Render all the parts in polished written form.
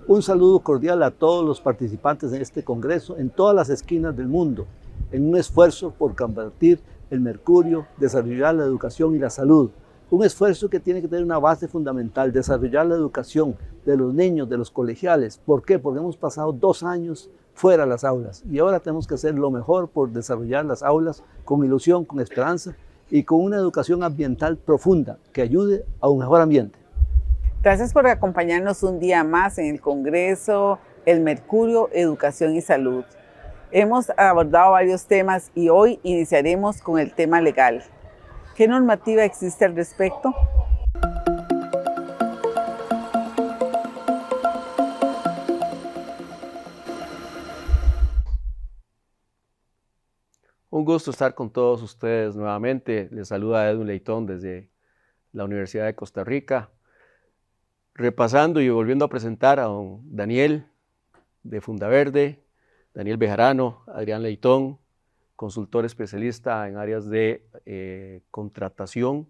Un saludo cordial a todos los participantes en este congreso en todas las esquinas del mundo, en un esfuerzo por combatir el mercurio, desarrollar la educación y la salud. Un esfuerzo que tiene que tener una base fundamental, desarrollar la educación de los niños, de los colegiales. ¿Por qué? Porque hemos pasado 2 años fuera de las aulas y ahora tenemos que hacer lo mejor por desarrollar las aulas con ilusión, con esperanza y con una educación ambiental profunda que ayude a un mejor ambiente. Gracias por acompañarnos un día más en el Congreso El Mercurio, Educación y Salud. Hemos abordado varios temas y hoy iniciaremos con el tema legal. ¿Qué normativa existe al respecto? Un gusto estar con todos ustedes nuevamente. Les saluda Edwin Leitón desde la Universidad de Costa Rica. Repasando y volviendo a presentar a don Daniel de Fundaverde, Daniel Bejarano, Adrián Leitón, consultor especialista en áreas de contratación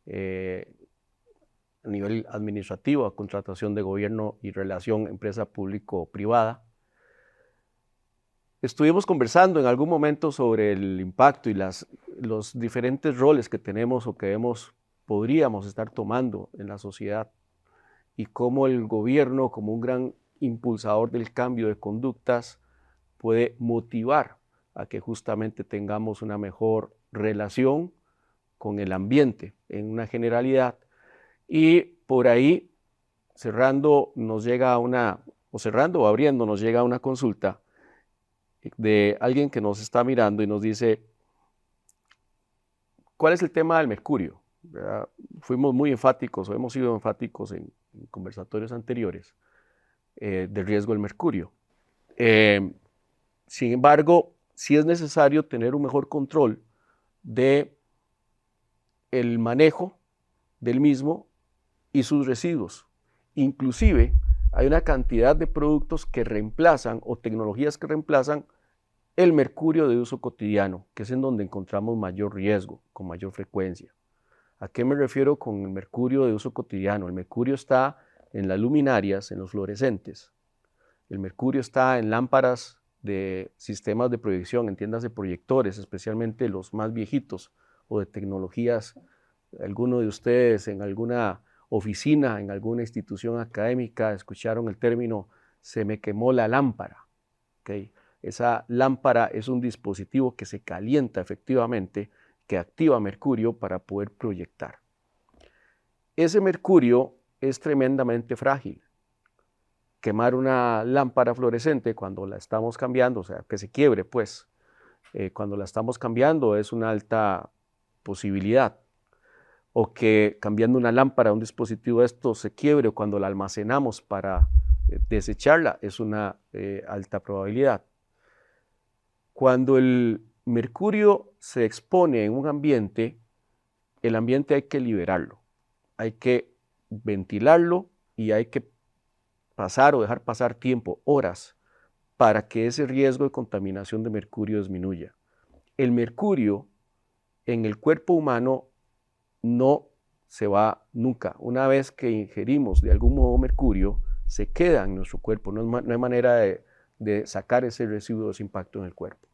a nivel administrativo, a contratación de gobierno y relación empresa público-privada. Estuvimos conversando en algún momento sobre el impacto y los diferentes roles que tenemos o que podríamos estar tomando en la sociedad y cómo el gobierno, como un gran impulsador del cambio de conductas, puede motivar a que justamente tengamos una mejor relación con el ambiente en una generalidad. Y por ahí, cerrando o abriendo, nos llega una consulta de alguien que nos está mirando y nos dice, ¿cuál es el tema del mercurio? ¿Verdad? Fuimos muy enfáticos o hemos sido enfáticos en conversatorios anteriores del riesgo del mercurio. Sin embargo, sí es necesario tener un mejor control de el manejo del mismo y sus residuos. Inclusive, hay una cantidad de productos que reemplazan o tecnologías que reemplazan el mercurio de uso cotidiano, que es en donde encontramos mayor riesgo, con mayor frecuencia. ¿A qué me refiero con el mercurio de uso cotidiano? El mercurio está en las luminarias, en los fluorescentes. El mercurio está en lámparas de sistemas de proyección, en tiendas de proyectores, especialmente los más viejitos o de tecnologías. Alguno de ustedes en alguna oficina, en alguna institución académica, escucharon el término "se me quemó la lámpara". ¿Okay? Esa lámpara es un dispositivo que se calienta efectivamente, que activa mercurio para poder proyectar. Ese mercurio es tremendamente frágil. Quemar una lámpara fluorescente cuando la estamos cambiando, o sea, que se quiebre, pues, cuando la estamos cambiando es una alta posibilidad. O que cambiando una lámpara, un dispositivo de esto se quiebre, o cuando la almacenamos para desecharla, es una alta probabilidad. Cuando el mercurio se expone en un ambiente, el ambiente hay que liberarlo, hay que ventilarlo y hay que pasar o dejar pasar tiempo, horas, para que ese riesgo de contaminación de mercurio disminuya. El mercurio en el cuerpo humano no se va nunca. Una vez que ingerimos de algún modo mercurio, se queda en nuestro cuerpo, no hay manera de sacar ese residuo, ese impacto en el cuerpo.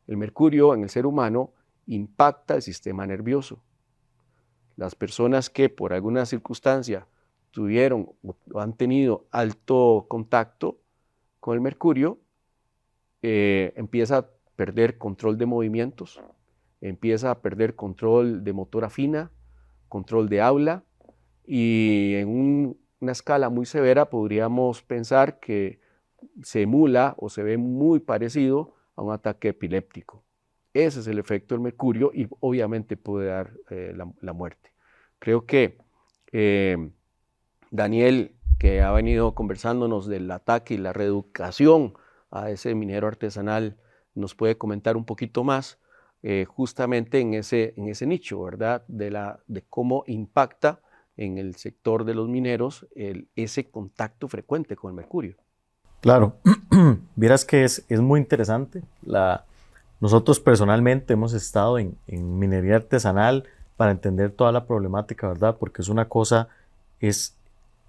El mercurio en el ser humano impacta el sistema nervioso. Las personas que por alguna circunstancia tuvieron o han tenido alto contacto con el mercurio, empieza a perder control de movimientos, empieza a perder control de motora fina, control de habla, y en una escala muy severa podríamos pensar que se emula o se ve muy parecido a un ataque epiléptico. Ese es el efecto del mercurio y obviamente puede dar la muerte. Creo que Daniel, que ha venido conversándonos del ataque y la reeducación a ese minero artesanal, nos puede comentar un poquito más justamente en ese nicho, ¿verdad? De cómo impacta en el sector de los mineros ese contacto frecuente con el mercurio. Claro, vieras que es muy interesante. Nosotros personalmente hemos estado en minería artesanal para entender toda la problemática, ¿verdad? Porque es una cosa, es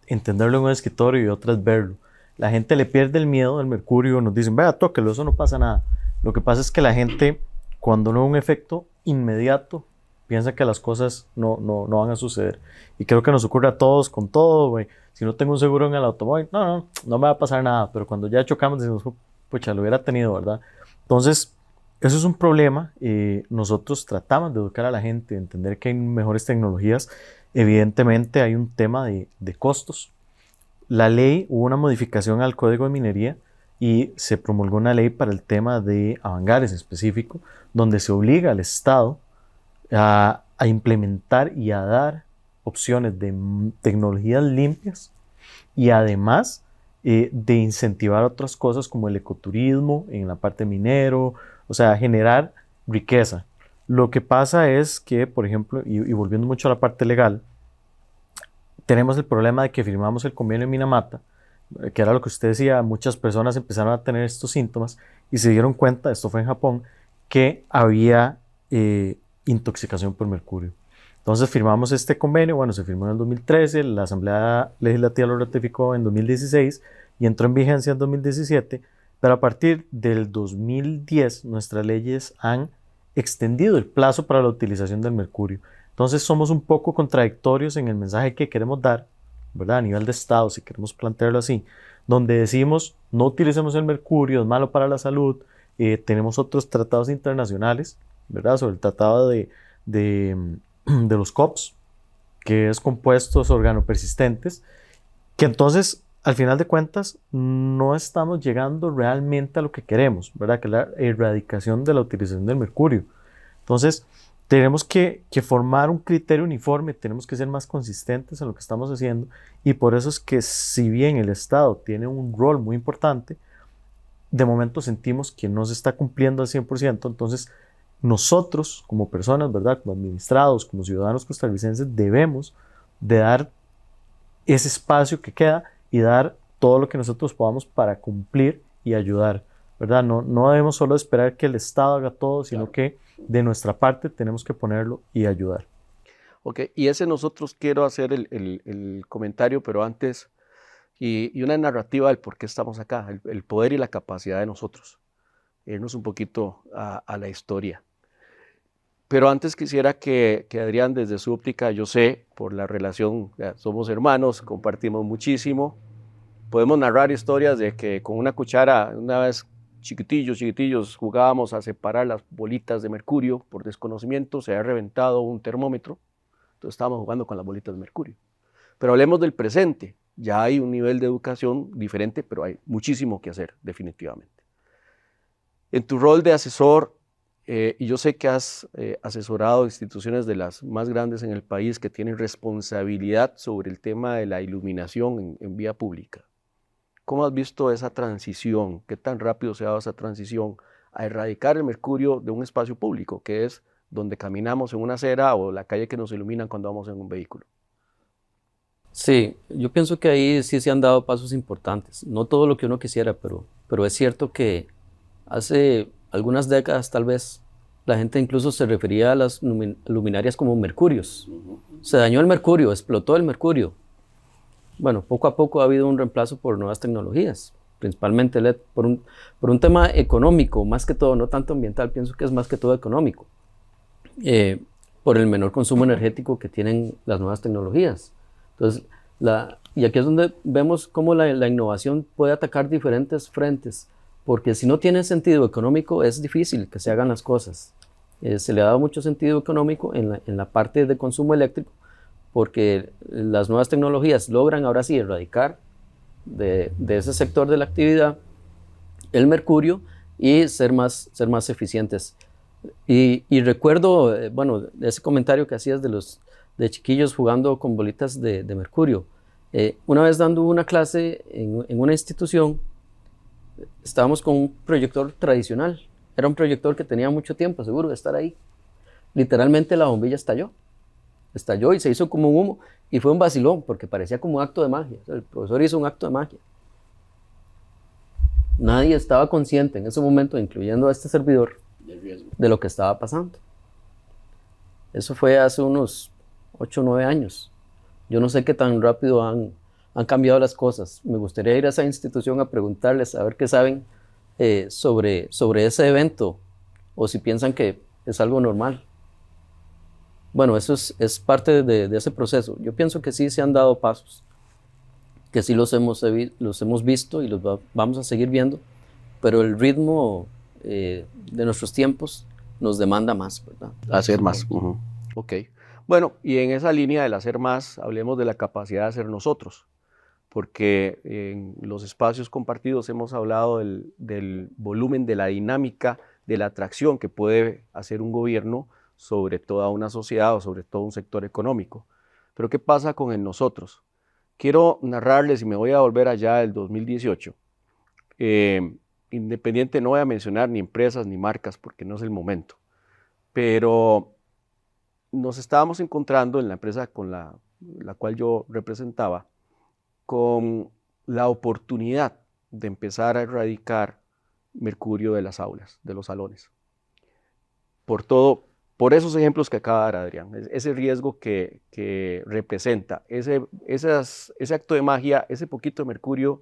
entenderlo en un escritorio y otra es verlo. la gente le pierde el miedo al mercurio, nos dicen, vea, tóquelo, eso no pasa nada. Lo que pasa es que la gente, cuando no hay un efecto inmediato, piensa que las cosas no van a suceder. Y creo que nos ocurre a todos con todo, güey. Si no tengo un seguro en el automóvil, no me va a pasar nada. Pero cuando ya chocamos, decimos, pucha, lo hubiera tenido, ¿verdad? Entonces, eso es un problema. Nosotros tratamos de educar a la gente, de entender que hay mejores tecnologías. Evidentemente hay un tema de costos. La ley, hubo una modificación al Código de Minería y se promulgó una ley para el tema de avangard en específico, donde se obliga al Estado a implementar y a dar opciones de tecnologías limpias y además de incentivar otras cosas como el ecoturismo en la parte minero, o sea, generar riqueza. Lo que pasa es que, por ejemplo, y volviendo mucho a la parte legal, tenemos el problema de que firmamos el convenio de Minamata, que era lo que usted decía, muchas personas empezaron a tener estos síntomas y se dieron cuenta, esto fue en Japón, que había intoxicación por mercurio. Entonces firmamos este convenio, bueno, se firmó en el 2013, la Asamblea Legislativa lo ratificó en 2016 y entró en vigencia en 2017, pero a partir del 2010 nuestras leyes han extendido el plazo para la utilización del mercurio. Entonces somos un poco contradictorios en el mensaje que queremos dar, ¿verdad? A nivel de Estado, si queremos plantearlo así, donde decimos no utilicemos el mercurio, es malo para la salud. Tenemos otros tratados internacionales, ¿verdad? Sobre el tratado de los COPs, que es compuestos organopersistentes, que entonces al final de cuentas no estamos llegando realmente a lo que queremos, ¿verdad? Que es la erradicación de la utilización del mercurio. Entonces tenemos que formar un criterio uniforme, tenemos que ser más consistentes en lo que estamos haciendo y por eso es que si bien el Estado tiene un rol muy importante, de momento sentimos que no se está cumpliendo al 100%, entonces nosotros como personas, ¿verdad? Como administrados, como ciudadanos costarricenses, debemos de dar ese espacio que queda y dar todo lo que nosotros podamos para cumplir y ayudar, ¿verdad? No debemos solo esperar que el Estado haga todo, sino que de nuestra parte tenemos que ponerlo y ayudar. Ok, y ese nosotros quiero hacer el comentario, pero antes, y una narrativa del por qué estamos acá, el poder y la capacidad de nosotros, irnos un poquito a la historia. Pero antes quisiera que Adrián, desde su óptica, yo sé, por la relación, somos hermanos, compartimos muchísimo, podemos narrar historias de que con una cuchara, una vez chiquitillos, jugábamos a separar las bolitas de mercurio por desconocimiento, se ha reventado un termómetro, entonces estábamos jugando con las bolitas de mercurio. Pero hablemos del presente, ya hay un nivel de educación diferente, pero hay muchísimo que hacer, definitivamente. En tu rol de asesor, y yo sé que has asesorado instituciones de las más grandes en el país que tienen responsabilidad sobre el tema de la iluminación en vía pública. ¿Cómo has visto esa transición? ¿Qué tan rápido se ha dado esa transición a erradicar el mercurio de un espacio público, que es donde caminamos en una acera o la calle que nos iluminan cuando vamos en un vehículo? Sí, yo pienso que ahí sí se han dado pasos importantes. No todo lo que uno quisiera, pero es cierto que hace algunas décadas tal vez la gente incluso se refería a las luminarias como mercurios. Se dañó el mercurio, explotó el mercurio. Bueno, poco a poco ha habido un reemplazo por nuevas tecnologías, principalmente LED, por un tema económico, más que todo, no tanto ambiental, pienso que es más que todo económico, por el menor consumo energético que tienen las nuevas tecnologías. Entonces, y aquí es donde vemos cómo la innovación puede atacar diferentes frentes, porque si no tiene sentido económico es difícil que se hagan las cosas. Se le ha dado mucho sentido económico en la parte de consumo eléctrico, porque las nuevas tecnologías logran ahora sí erradicar de ese sector de la actividad el mercurio y ser más eficientes. Y recuerdo, bueno, ese comentario que hacías de chiquillos jugando con bolitas de mercurio. Una vez dando una clase en una institución, estábamos con un proyector tradicional. Era un proyector que tenía mucho tiempo, seguro, de estar ahí. Literalmente la bombilla estalló y se hizo como un humo y fue un vacilón porque parecía como un acto de magia. O sea, el profesor hizo un acto de magia. Nadie estaba consciente en ese momento, incluyendo a este servidor, de lo que estaba pasando. Eso fue hace unos 8 o 9 años. Yo no sé qué tan rápido han han cambiado las cosas. Me gustaría ir a esa institución a preguntarles, a ver qué saben sobre ese evento, o si piensan que es algo normal. Bueno, eso es parte de ese proceso. Yo pienso que sí se han dado pasos, que sí los hemos visto y los vamos a seguir viendo, pero el ritmo de nuestros tiempos nos demanda más, ¿verdad? Hacer más. Ok. Bueno, y en esa línea del hacer más, hablemos de la capacidad de hacer nosotros, porque en los espacios compartidos hemos hablado del volumen, de la dinámica, de la atracción que puede hacer un gobierno sobre toda una sociedad o sobre todo un sector económico. Pero ¿qué pasa con el nosotros? Quiero narrarles, y me voy a volver allá del 2018, independiente, no voy a mencionar ni empresas ni marcas porque no es el momento, pero nos estábamos encontrando en la empresa con la cual yo representaba, con la oportunidad de empezar a erradicar mercurio de las aulas, de los salones. Por esos ejemplos que acaba de dar Adrián, ese riesgo que representa, ese acto de magia, ese poquito de mercurio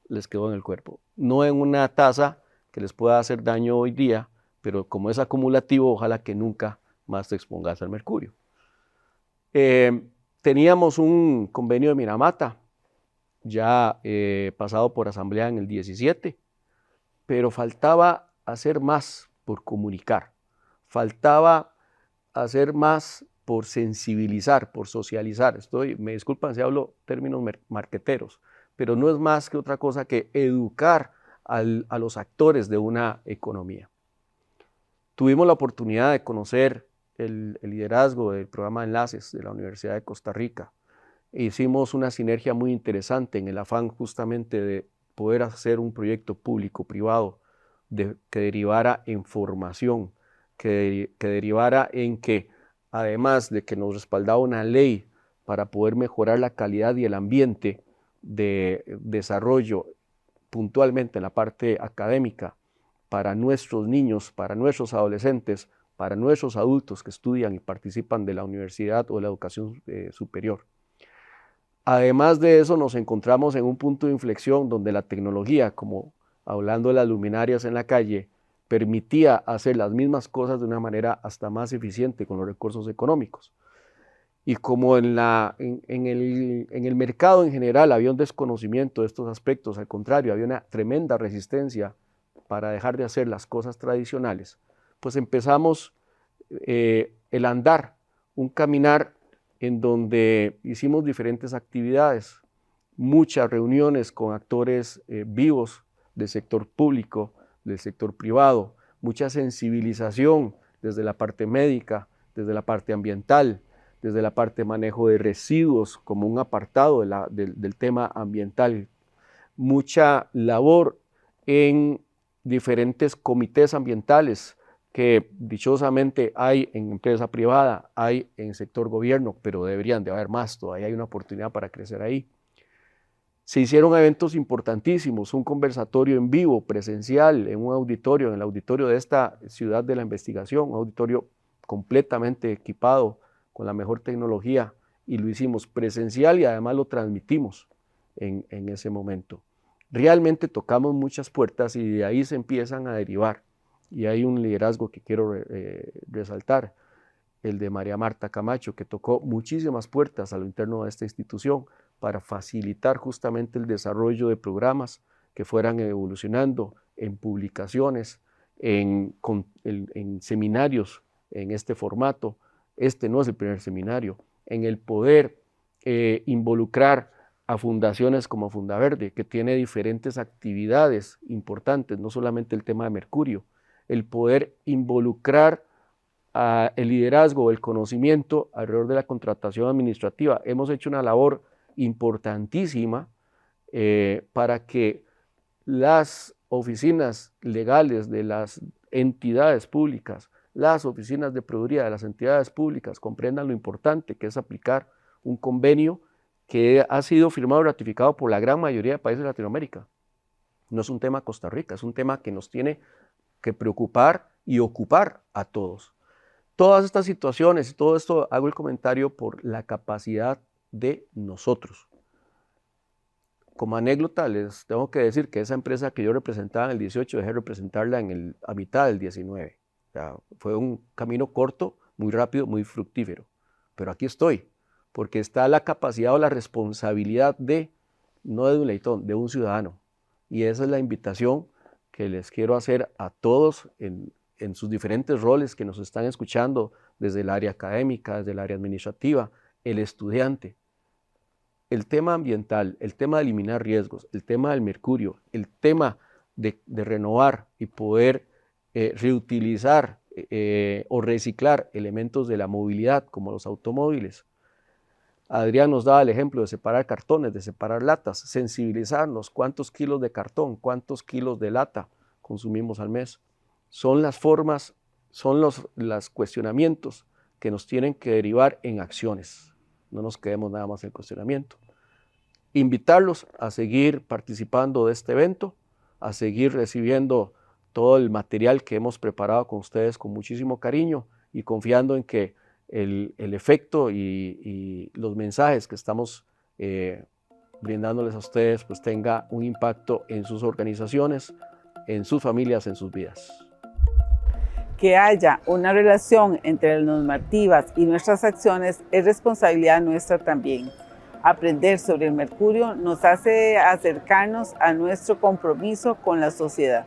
les quedó en el cuerpo. No en una taza que les pueda hacer daño hoy día, pero como es acumulativo, ojalá que nunca más te expongas al mercurio. Teníamos un convenio de Minamata, ya pasado por asamblea en el 17, pero faltaba hacer más por comunicar, faltaba hacer más por sensibilizar, por socializar. Me disculpan si hablo términos marqueteros, pero no es más que otra cosa que educar a los actores de una economía. Tuvimos la oportunidad de conocer el liderazgo del programa de enlaces de la Universidad de Costa Rica. Hicimos una sinergia muy interesante en el afán justamente de poder hacer un proyecto público-privado que derivara en formación, que derivara en que, además de que nos respaldaba una ley para poder mejorar la calidad y el ambiente de desarrollo puntualmente en la parte académica para nuestros niños, para nuestros adolescentes, para nuestros adultos que estudian y participan de la universidad o de la educación superior. Además de eso, nos encontramos en un punto de inflexión donde la tecnología, como hablando de las luminarias en la calle, permitía hacer las mismas cosas de una manera hasta más eficiente con los recursos económicos. Y como en el mercado en general había un desconocimiento de estos aspectos, al contrario, había una tremenda resistencia para dejar de hacer las cosas tradicionales, pues empezamos el andar, un caminar en donde hicimos diferentes actividades, muchas reuniones con actores vivos del sector público, del sector privado, mucha sensibilización desde la parte médica, desde la parte ambiental, desde la parte de manejo de residuos como un apartado del tema ambiental, mucha labor en diferentes comités ambientales que dichosamente hay en empresa privada, hay en sector gobierno, pero deberían de haber más, todavía hay una oportunidad para crecer ahí. Se hicieron eventos importantísimos, un conversatorio en vivo, presencial, en un auditorio, en el auditorio de esta ciudad de la investigación, un auditorio completamente equipado con la mejor tecnología, y lo hicimos presencial y además lo transmitimos en ese momento. Realmente tocamos muchas puertas y de ahí se empiezan a derivar, y hay un liderazgo que quiero resaltar, el de María Marta Camacho, que tocó muchísimas puertas a lo interno de esta institución para facilitar justamente el desarrollo de programas que fueran evolucionando en publicaciones, en seminarios en este formato. Este no es el primer seminario, en el poder involucrar a fundaciones como Fundaverde, que tiene diferentes actividades importantes, no solamente el tema de mercurio, el poder involucrar el liderazgo, el conocimiento alrededor de la contratación administrativa. Hemos hecho una labor importantísima para que las oficinas legales de las entidades públicas, las oficinas de proveeduría de las entidades públicas comprendan lo importante que es aplicar un convenio que ha sido firmado y ratificado por la gran mayoría de países de Latinoamérica. No es un tema de Costa Rica, es un tema que nos tiene que preocupar y ocupar a todos. Todas estas situaciones y todo esto hago el comentario por la capacidad de nosotros. como anécdota, les tengo que decir que esa empresa que yo representaba en el 18, dejé de representarla a mitad del 19. O sea, fue un camino corto, muy rápido, muy fructífero. Pero aquí estoy, porque está la capacidad o la responsabilidad no de un leitón, de un ciudadano. Y esa es la invitación que les quiero hacer a todos en sus diferentes roles que nos están escuchando, desde el área académica, desde el área administrativa, el estudiante. El tema ambiental, el tema de eliminar riesgos, el tema del mercurio, el tema de renovar y poder reutilizar o reciclar elementos de la movilidad como los automóviles. Adrián nos daba el ejemplo de separar cartones, de separar latas, sensibilizarnos, cuántos kilos de cartón, cuántos kilos de lata consumimos al mes. Son las formas, son los cuestionamientos que nos tienen que derivar en acciones. No nos quedemos nada más en el cuestionamiento. Invitarlos a seguir participando de este evento, a seguir recibiendo todo el material que hemos preparado con ustedes con muchísimo cariño y confiando en que el efecto y los mensajes que estamos brindándoles a ustedes pues tenga un impacto en sus organizaciones, en sus familias, en sus vidas. Que haya una relación entre las normativas y nuestras acciones es responsabilidad nuestra también. Aprender sobre el mercurio nos hace acercarnos a nuestro compromiso con la sociedad.